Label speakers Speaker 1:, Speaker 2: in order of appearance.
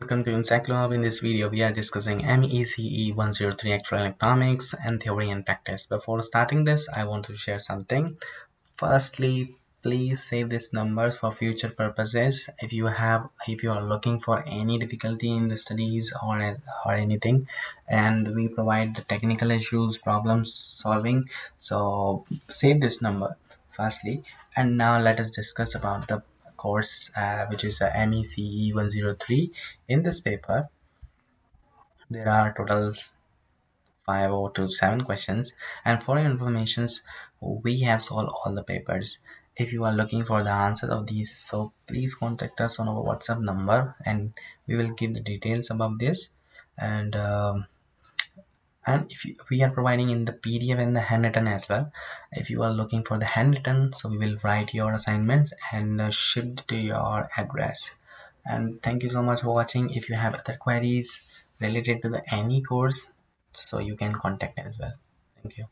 Speaker 1: Welcome to Insight Club. In this video, we are discussing MECE 103 Actual Economics and Theory and Practice. Before starting this, I want to share something. Firstly, please save these numbers for future purposes. If you are looking for any difficulty in the studies or anything, and we provide the technical issues, problem solving. So save this number firstly, and now let us discuss about the course which is MECE 103. In this paper, there are total 5 to 7 questions, and for your informations, we have solved all the papers. If you are looking for the answer of these, so please contact us on our WhatsApp number, and we will give the details about this. And if we are providing in the PDF and the handwritten as well. If you are looking for the handwritten, so we will write your assignments and ship to your address. And thank you so much for watching. If you have other queries related to the any course, so you can contact as well. Thank you.